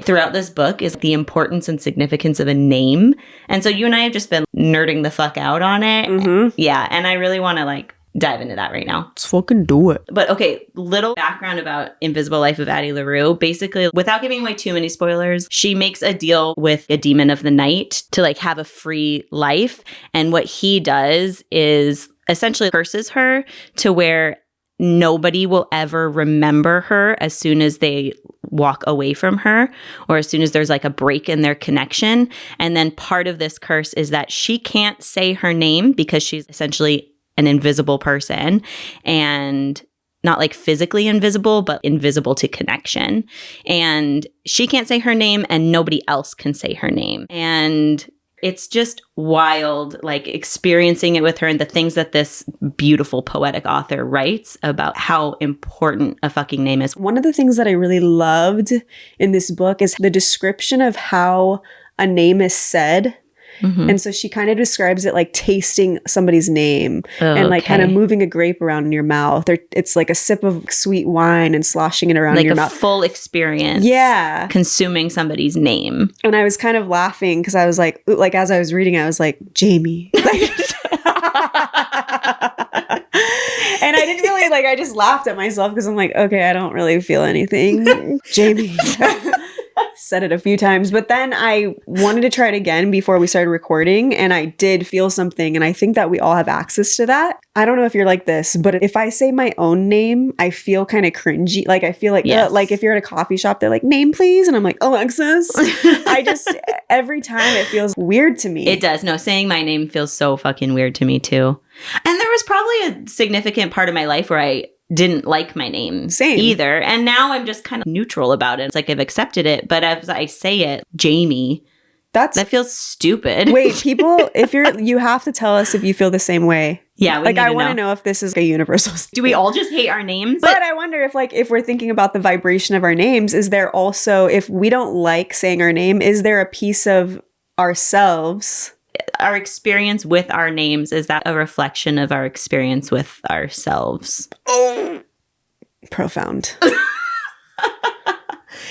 throughout this book is the importance and significance of a name. And so you and I have just been nerding the fuck out on it. Yeah. And I really want to like dive into that right now. Let's fucking do it. But okay, little background about Invisible Life of Addie LaRue. Basically, without giving away too many spoilers, she makes a deal with a demon of the night to like have a free life. And what he does is essentially curses her to where nobody will ever remember her as soon as they walk away from her or as soon as there's like a break in their connection. And then part of this curse is that she can't say her name because she's essentially an invisible person and not like physically invisible, but invisible to connection. And she can't say her name and nobody else can say her name. And It's just wild, like experiencing it with her and the things that this beautiful poetic author writes about how important a fucking name is. One of the things that I really loved in this book is the description of how a name is said. Mm-hmm. And so she kind of describes it like tasting somebody's name and like kind of moving a grape around in your mouth. Or it's like a sip of sweet wine and sloshing it around in your mouth. Like a full experience. Yeah. Consuming somebody's name. And I was kind of laughing because I was like as I was reading, I was like, Jamie. And I didn't really I just laughed at myself because I'm like, okay, I don't really feel anything. Jamie. Said it a few times, but then I wanted to try it again before we started recording, and I did feel something, and I think that we all have access to that. I don't know if you're like this, but if I say my own name, I feel kind of cringy. Like I feel like, like if you're at a coffee shop, they're like, name please, and I'm like, Alexis. I just, every time it feels weird to me. It does. No, saying my name feels so fucking weird to me too. And there was probably a significant part of my life where I didn't like my name either. And now I'm just kind of neutral about it. It's like I've accepted it. But as I say it, Jamie, that feels stupid. Wait, people, you have to tell us if you feel the same way. Yeah, we I want to know if this is a universal statement. Do we all just hate our names? But I wonder if we're thinking about the vibration of our names, is there also, if we don't like saying our name, is there a piece of ourselves? Our experience with our names, is that a reflection of our experience with ourselves? Oh, profound.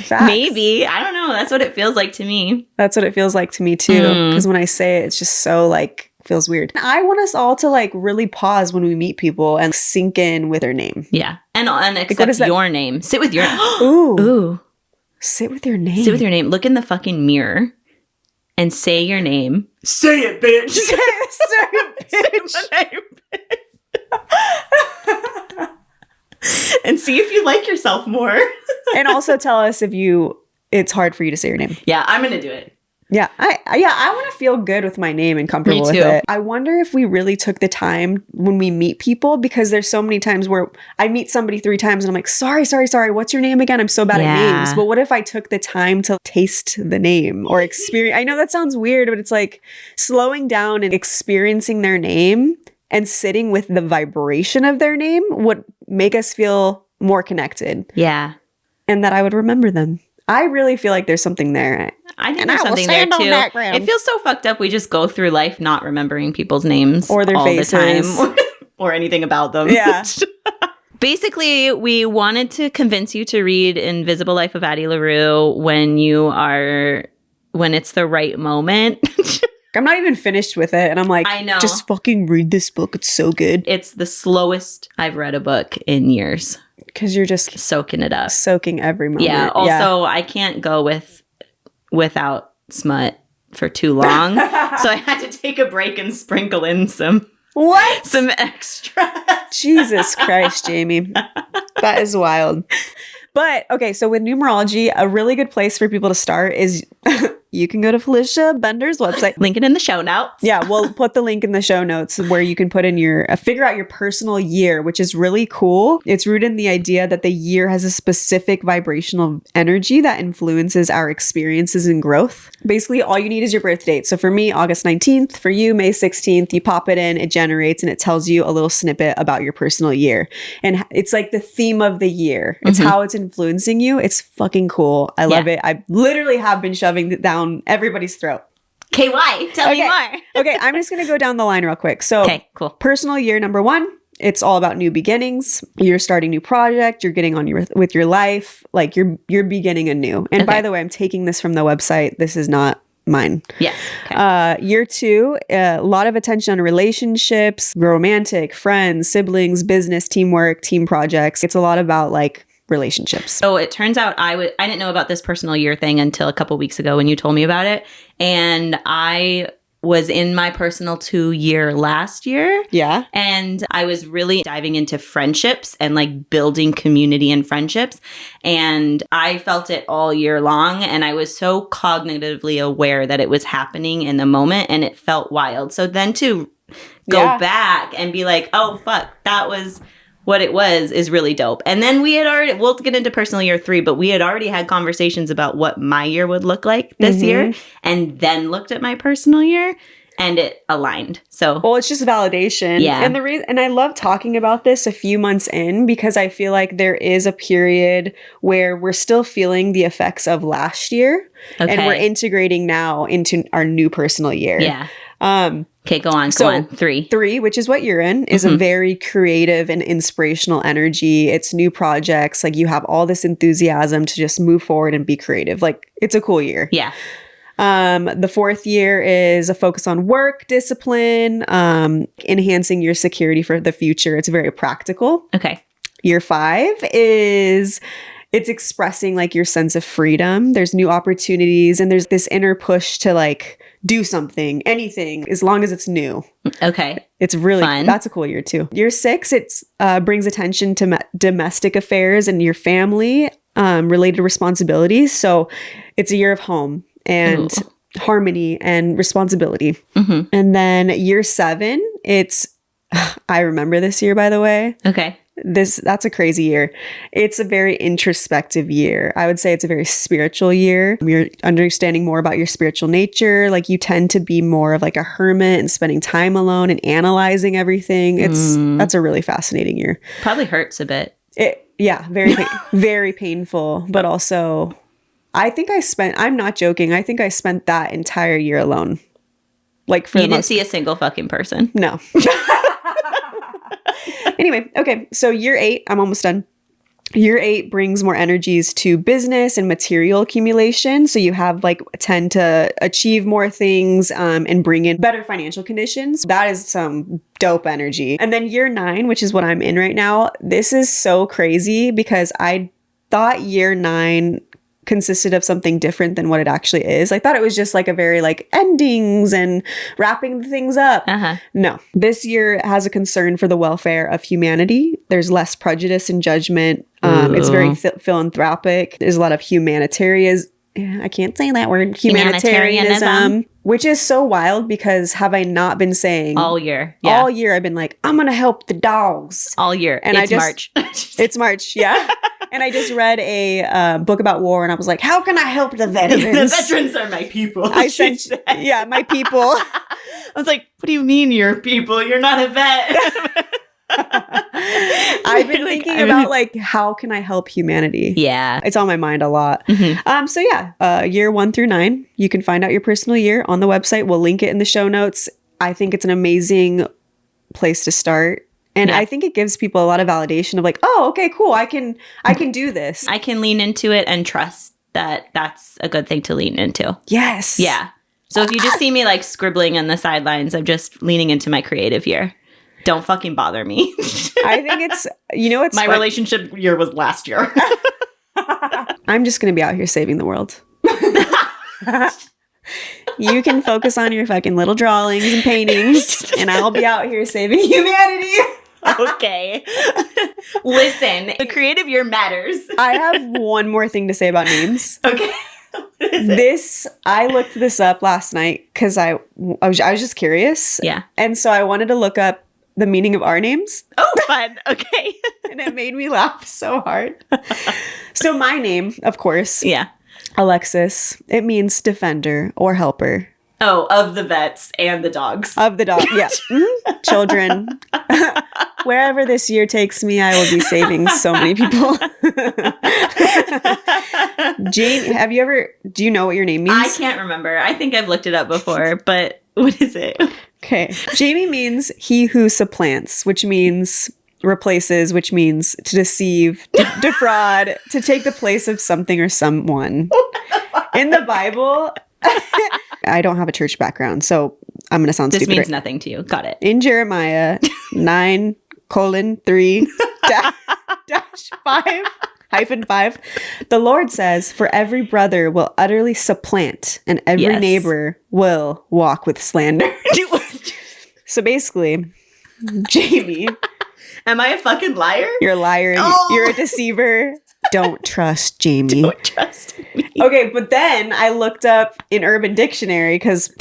Maybe. I don't know. That's what it feels like to me. That's what it feels like to me too. Because when I say it, it's just so feels weird. I want us all to really pause when we meet people and sink in with their name. Yeah. And accept your name. Sit with your Ooh. Sit with your name. Sit with your name. Look in the fucking mirror and say your name. Say it, bitch. Say it, bitch. And see if you like yourself more. And also tell us if it's hard for you to say your name. Yeah, I'm going to do it. Yeah, I want to feel good with my name and comfortable with it. I wonder if we really took the time when we meet people, because there's so many times where I meet somebody 3 times and I'm like, sorry, what's your name again? I'm so bad at names. But what if I took the time to taste the name or experience? I know that sounds weird, but it's like slowing down and experiencing their name and sitting with the vibration of their name would make us feel more connected. Yeah. And that I would remember them. I really feel like there's something there. I think there's something there too. It feels so fucked up. We just go through life not remembering people's names or their faces the time, or anything about them. Yeah. Basically, we wanted to convince you to read Invisible Life of Addie LaRue when it's the right moment. I'm not even finished with it, and I'm like, I know. Just fucking read this book. It's so good. It's the slowest I've read a book in years. Because you're just soaking it up. Soaking every moment. Yeah. Also, I can't go without smut for too long. So I had to take a break and sprinkle in some extra. Jesus Christ, Jamie. That is wild. But okay, so with numerology, a really good place for people to start is you can go to Felicia Bender's website. Link it in the show notes. Yeah, we'll put the link in the show notes where you can put in figure out your personal year, which is really cool. It's rooted in the idea that the year has a specific vibrational energy that influences our experiences and growth. Basically, all you need is your birth date. So for me, August 19th. For you, May 16th. You pop it in, it generates, and it tells you a little snippet about your personal year. And it's like the theme of the year. It's how it's influencing you. It's fucking cool. I love it. I literally have been shoving it down everybody's throat. KY, tell me more. Okay, I'm just going to go down the line real quick. So, cool. Personal year number 1, it's all about new beginnings. You're starting a new project. You're getting on with your life. Like you're beginning anew. And by the way, I'm taking this from the website. This is not mine. Yes. Okay. Year 2, a lot of attention on relationships, romantic, friends, siblings, business, teamwork, team projects. It's a lot about relationships. So it turns out I didn't know about this personal year thing until a couple weeks ago when you told me about it. And I was in my personal 2 year last year. Yeah. And I was really diving into friendships and building community and friendships. And I felt it all year long. And I was so cognitively aware that it was happening in the moment, and it felt wild. So then to go back and be like, oh, fuck, that was what it was is really dope. And then we'll get into personal year 3, but we had already had conversations about what my year would look like this year, and then looked at my personal year, and it aligned. So, well, it's just validation. Yeah. And and I love talking about this a few months in, because I feel like there is a period where we're still feeling the effects of last year, and we're integrating now into our new personal year. Yeah. Okay, go on. 3. 3, which is what you're in, is a very creative and inspirational energy. It's new projects. Like, you have all this enthusiasm to just move forward and be creative. Like, it's a cool year. Yeah. The 4th year is a focus on work, discipline, enhancing your security for the future. It's very practical. Okay. Year 5 is... it's expressing like your sense of freedom. There's new opportunities, and there's this inner push to like do something, anything, as long as it's new. Okay. It's really fun. That's a cool year too. Year 6, it's brings attention to domestic affairs and your family related responsibilities. So it's a year of home and harmony and responsibility. And then year 7, it's I remember this year, by the way. Okay. That's a crazy year. It's a very introspective year. I would say it's a very spiritual year. You're understanding more about your spiritual nature. Like, you tend to be more of like a hermit and spending time alone and analyzing everything. That's a really fascinating year. Probably hurts a bit. Very very painful, but also I'm not joking. I think I spent that entire year alone. Like, you didn't see a single fucking person. No. Anyway, okay. So year 8, I'm almost done. Year 8 brings more energies to business and material accumulation. So you tend to achieve more things and bring in better financial conditions. That is some dope energy. And then year 9, which is what I'm in right now, this is so crazy because I thought year 9 consisted of something different than what it actually is. I thought it was just like a very like endings and wrapping things up. No, this year has a concern for the welfare of humanity. There's less prejudice and judgment. It's very philanthropic. There's a lot of humanitarianism. I can't say that word. Humanitarianism, which is so wild because have I not been saying all year? Yeah. All year I've been like, I'm going to help the dogs. All year. And it's March. It's March. Yeah. And I just read a book about war, and I was like, how can I help the veterans? The veterans are my people. My people. I was like, what do you mean you're people? You're not a vet. I've been thinking about like, how can I help humanity? Yeah. It's on my mind a lot. So yeah, year 1 through 9, you can find out your personal year on the website. We'll link it in the show notes. I think it's an amazing place to start. And I think it gives people a lot of validation of like, oh, okay, cool. I can do this. I can lean into it and trust that that's a good thing to lean into. Yes. Yeah. So if you just see me like scribbling on the sidelines, I'm just leaning into my creative year. Don't fucking bother me. I think it's, it's my relationship year was last year. I'm just going to be out here saving the world. You can focus on your fucking little drawings and paintings, and I'll be out here saving humanity. Okay. Listen, the creative year matters. I have one more thing to say about names. Okay. I looked this up last night because I was just curious. Yeah. And so I wanted to look up the meaning of our names. Oh, fun. Okay. And it made me laugh so hard. So my name, of course. Yeah. Alexis. It means defender or helper. Oh, of the vets and the dogs. Of the dog, yeah. Children. Wherever this year takes me, I will be saving so many people. Jane, do you know what your name means? I can't remember. I think I've looked it up before, but what is it? Okay. Jamie means he who supplants, which means replaces, which means to deceive, defraud, to take the place of something or someone. In the Bible, I don't have a church background, so I'm going to sound stupid. This means nothing to you. Got it. In Jeremiah 9:3-5, the Lord says, for every brother will utterly supplant, and every neighbor will walk with slander. So basically, Jamie. Am I a fucking liar? You're a liar. Oh. You're a deceiver. Don't trust Jamie. Don't trust me. Okay, but then I looked up in Urban Dictionary because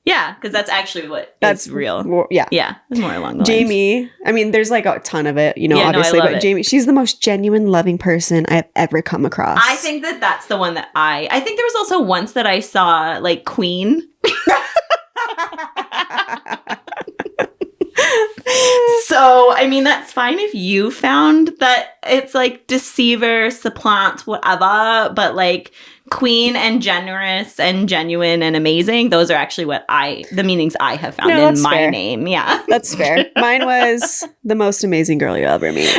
Yeah, because that's actually what That's is real. Well, yeah. Yeah, it's more along the lines. Jamie, I mean, there's like a ton of it, you know, Yeah, no, I obviously, love but it. Jamie, she's the most genuine, loving person I've ever come across. I think that that's the one that I think there was also once that I saw like Queen. So, I mean, that's fine if you found that it's like deceiver, supplant, whatever, but like Queen and generous and genuine and amazing, those are actually the meanings I have found No, in that's my fair. name. Yeah. That's fair. Mine was the most amazing girl you'll ever meet.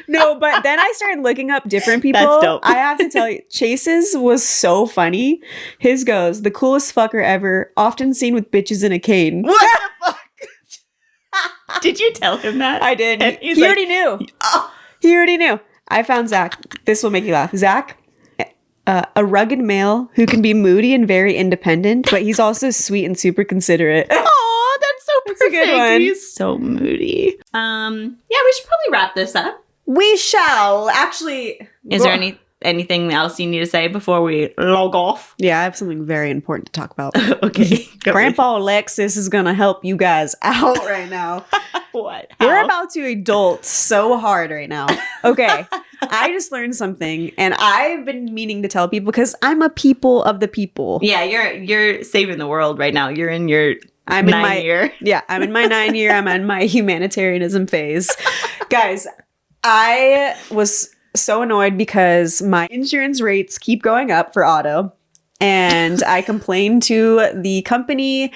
No, but then I started looking up different people. That's dope. I have to tell you, Chase's was so funny. His goes, the coolest fucker ever, often seen with bitches in a cane. What the fuck? Did you tell him that? I did. And He he's like, already knew. "Oh." He already knew. I found Zach. This will make you laugh. Zach, a rugged male who can be moody and very independent, but he's also sweet and super considerate. Oh, that's so perfect. That's a good one. He's so moody. Yeah, we should probably wrap this up. We shall. Actually, Is there anything else you need to say before we log off? Yeah, I have something very important to talk about. Okay. Grandpa Alexis is going to help you guys out right now. What? We're How? about to adult so hard right now. Okay. I just learned something and I've been meaning to tell people because I'm a people of the people. Yeah, you're saving the world right now. You're in your I'm in 9 my year. Yeah, I'm in my 9 year. I'm in my humanitarianism phase. Guys, I was so annoyed because my insurance rates keep going up for auto. And I complained to the company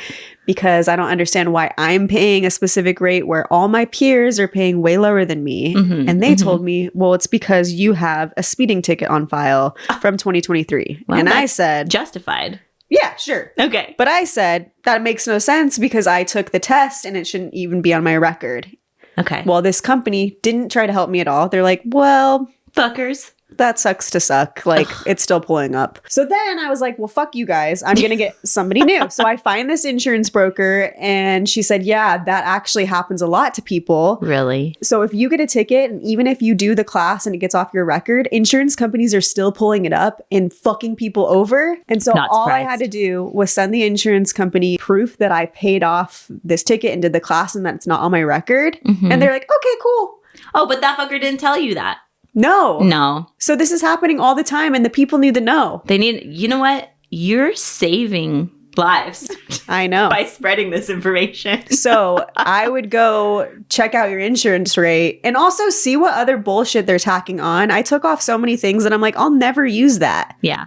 because I don't understand why I'm paying a specific rate where all my peers are paying way lower than me. And they told me, well, it's because you have a speeding ticket on file from 2023. Well, and I that's said, justified. yeah, sure. Okay. But I said, that makes no sense because I took the test and it shouldn't even be on my record. Okay. Well, this company didn't try to help me at all. They're like, well, fuckers. that sucks to suck. Like, it's still pulling up. So then I was like, well, fuck you guys. I'm going to get somebody new. So I find this insurance broker and she said, yeah, that actually happens a lot to people. Really? So if you get a ticket and even if you do the class and it gets off your record, insurance companies are still pulling it up and fucking people over. And so Not all I surprised. had to do was send the insurance company proof that I paid off this ticket and did the class and that it's not on my record. And they're like, okay, cool. Oh, but that fucker didn't tell you that. No. No. So this is happening all the time and the people need to know. They need, you know what? You're saving lives I know. by spreading this information. So I would go check out your insurance rate and also see what other bullshit they're tacking on. I took off so many things that I'm like, I'll never use that. Yeah.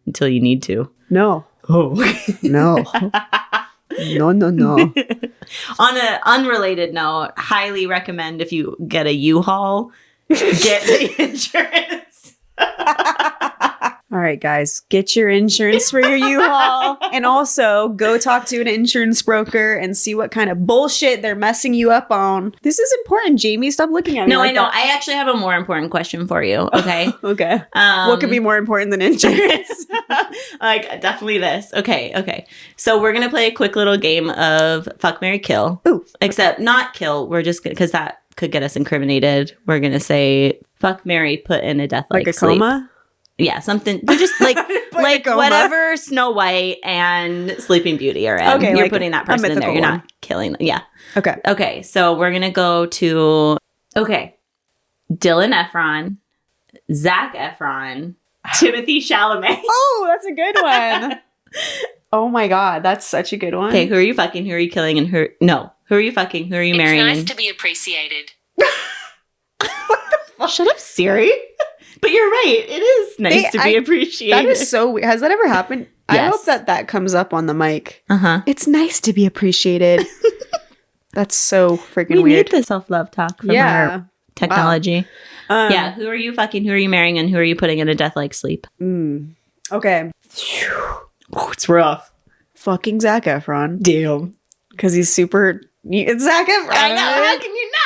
Until you need to. No. Oh. No. No. On an unrelated note, highly recommend if you get a U-Haul, get the insurance. All right, guys, get your insurance for your U-Haul and also go talk to an insurance broker and see what kind of bullshit they're messing you up on. This is important, Jamie. Stop looking at me. No, like I know. that. I actually have a more important question for you. Okay. Okay. What could be more important than insurance? like definitely this. Okay. So we're gonna play a quick little game of fuck, marry, kill. Ooh. Except not kill. We're just because that could get us incriminated. We're gonna say fuck, marry, put in a death Like a sleep. coma? Yeah, something. We're just like like coma. whatever Snow White and Sleeping Beauty are in. Okay, You're like putting that a person in there. mythical You're one. not killing them. Yeah. Okay. Okay, so we're gonna go to Dylan Efron, Zac Efron, Timothy Chalamet. Oh, that's a good one. Oh my God, that's such a good one. Okay, who are you fucking? Who are you killing? And who are you fucking? Who are you marrying? It's nice to be appreciated. Shut up, Siri. But you're right. It is nice to be appreciated. That is so weird. Has that ever happened? I Yes. hope that comes up on the mic. Uh-huh. It's nice to be appreciated. That's so freaking We weird. need the self-love talk from Yeah. our technology. Yeah, who are you fucking? Who are you marrying? And who are you putting in a death-like sleep? Okay. Oh, it's rough. Fucking Zac Efron. Damn. Because he's super... It's Zac Efron. I know. How can you not?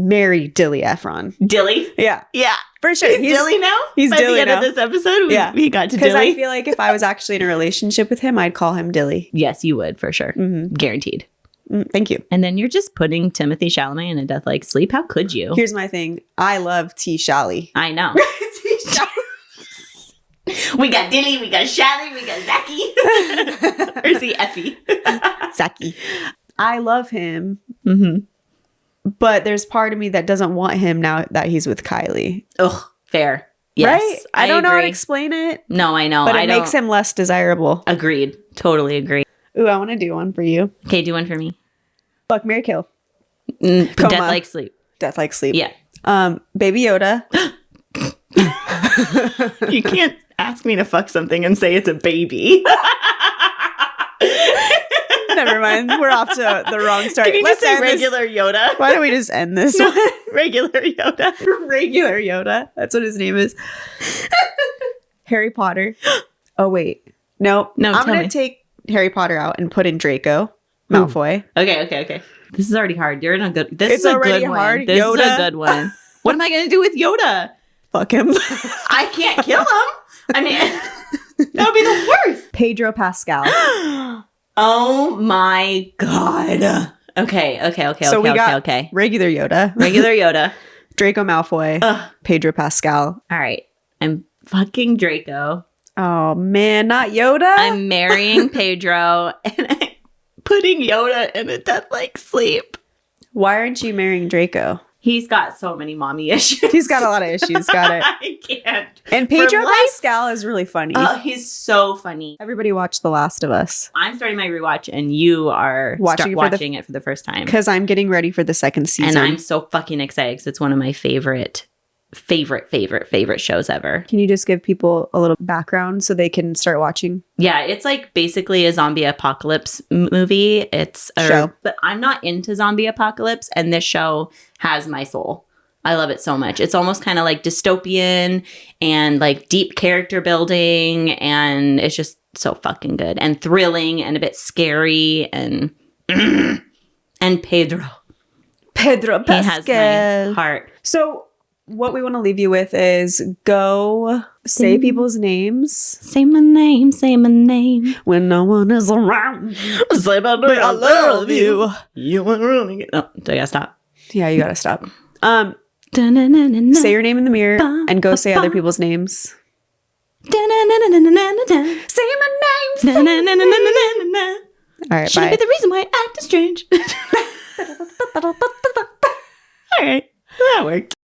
Marry Dilly Efron. Dilly? Yeah. Yeah. For sure. He's Dilly now? He's By Dilly the end now. of this episode, Yeah. we got to Because Dilly. I feel like if I was actually in a relationship with him, I'd call him Dilly. Yes, you would, for sure. Guaranteed. Thank you. And then you're just putting Timothy Chalamet in a death-like sleep. How could you? Here's my thing. I love T. Shally. I know. We got Dilly, we got Shally, we got Zachy. Or is he Effie? Zachy. I love him, Mm-hmm. but there's part of me that doesn't want him now that he's with Kylie. Ugh, fair. Yes, right? I don't know how to agree. explain it, No, I know. but I it makes him less desirable. Agreed. Totally agree. Ooh, I want to do one for you. Okay, do one for me. Fuck, marry, kill. Death Coma. like sleep. Death like sleep. Yeah. Baby Yoda. You can't ask me to fuck something and say it's a baby. Never mind. We're off to the wrong start. Can you Let's just say end this. regular Yoda? Why don't we just end this one? Regular Yoda. Regular Yoda. That's what his name is. Harry Potter. Oh, wait. No. No, I'm tell going me. to take Harry Potter out and put in Draco Malfoy. Okay. This is already hard. You're in a good. This It's is a already good one. hard. This is Yoda. a good one. What am I gonna do with Yoda? Fuck him. I can't kill him. I mean, that would be the worst. Pedro Pascal. Oh my god. Okay. So we got Okay. regular Yoda, Regular Yoda. Draco Malfoy, Ugh. Pedro Pascal. All right. I'm fucking Draco. Oh man, not Yoda. I'm marrying Pedro, and I'm putting Yoda in a death like sleep. Why aren't you marrying Draco? He's got so many mommy issues. He's got a lot of issues. Got it. I can't. And Pedro For life- Pascal is really funny. Oh, he's so funny. Everybody watch The Last of Us I'm starting my rewatch, and you are Watching watching, it for the- it for the first time. because I'm getting ready for the second season. And I'm so fucking excited because it's one of my favorite shows ever. Can you just give people a little background so they can start watching? Yeah, it's like basically a zombie apocalypse movie. It's a Show. But I'm not into zombie apocalypse, and this show has my soul. I love it so much. It's almost kind of like dystopian and like deep character building, and it's just so fucking good and thrilling and a bit scary and and Pedro. Pedro He has my heart. So what we want to leave you with is go say people's names Say my name, say my name. when no one is around. Say my name, I love you. You want running it. Oh, do I gotta stop? Yeah, you gotta stop. Dun-dun-dun-dun-dun. Say your name in the mirror and go say other people's names. Dun-dun-dun-dun-dun-dun-dun. Say my name. Say my name. Dun-dun-dun-dun-dun-dun-dun. All right, Should bye. be the reason why I act is strange. All right, that worked.